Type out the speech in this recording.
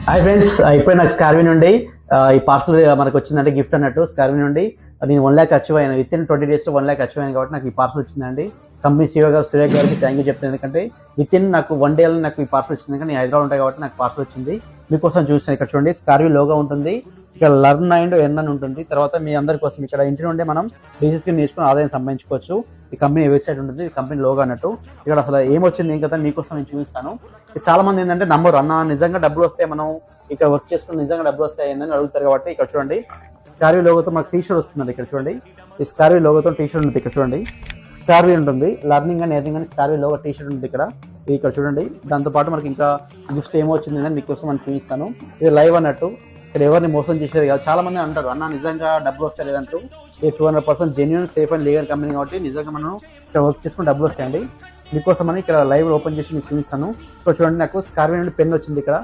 Hi friends, ఇప్పుడే నాకు స్కార్వీ నుండి ఈ పార్సల్ మనకు వచ్చిందంటే గిఫ్ట్ అన్నట్టు. స్కార్వీ నుండి నేను 1 lakh అచీవ్ అయ్యాను. With in 20 days 1 lakh achieve అయ్యాను కాబట్టి నాకు ఈ పార్సల్ వచ్చిందండి. కంపెనీ సీఓ గారు సురేష్ గారికి థ్యాంక్ యూ చెప్తాను. ఎందుకంటే విత్ ఇన్ నాకు 1 day నాకు ఈ పార్సల్ వచ్చింది. కానీ హైదరాబాద్ ఉంటాయి కాబట్టి నాకు పార్సల్ వచ్చింది. మీకోసం చూసాను. ఇక్కడ చూడండి, స్కార్వీ లోగో ఉంటుంది, ఇక్కడ లర్న్ అండ్ ఎర్న్ అని ఉంటుంది. తర్వాత మీ అందరి కోసం ఇక్కడ ఇంటి నుండి మనం బిజినెస్ కి నేర్చుకుని ఆదాయం సంపాదించుకోవచ్చు. ఈ కంపెనీ వెబ్సైట్ ఉంటుంది, ఈ కంపెనీ లోగో అన్నట్టు. ఇక్కడ అసలు ఏమొచ్చింది ఏం కదా మీకోసం నేను చూపిస్తాను. చాలా మంది ఏంటంటే నంబర్ అన్న నిజంగా డబ్బులు వస్తే మనం ఇక్కడ వర్క్ చేసుకుని నిజంగా డబ్బులు వస్తాయి ఏందని అడుగుతారు. కాబట్టి ఇక్కడ చూడండి, స్కార్వీ లోగోతో మనకు టీషర్ట్ వస్తుంది. ఇక్కడ చూడండి, ఈ స్కార్వీ లోగోతో టీషర్ట్ ఉంటుంది. ఇక్కడ చూడండి, స్కార్వీ ఉంటుంది, లర్నింగ్ అండ్ ఎర్నింగ్ అని స్కార్వీ లోగో టీషర్ట్ ఉంటుంది ఇక్కడ చూడండి. దాంతోపాటు మనకి ఇంకా గిఫ్ట్స్ ఏమో వచ్చింది మీకోసం మనం చూపిస్తాను. ఇది లైవ్ అన్నట్టు. ఇక్కడ ఎవరిని మోసం చేసేది కాదు. చాలా మంది అంటారు అన్న నిజంగా డబ్బులు వస్తాయి లేదంటూ. ఇది 200% genuine, safe and legal company కాబట్టి నిజంగా మనం ఇక్కడ వర్క్ చేసుకుని డబ్బులు వస్తాయండి. మీకోసం అని ఇక్కడ లైవ్ ఓపెన్ చేసి మీకు చూపిస్తాను. ఇక్కడ చూడండి, నాకు స్కార్వీ నుండి పెన్ వచ్చింది. ఇక్కడ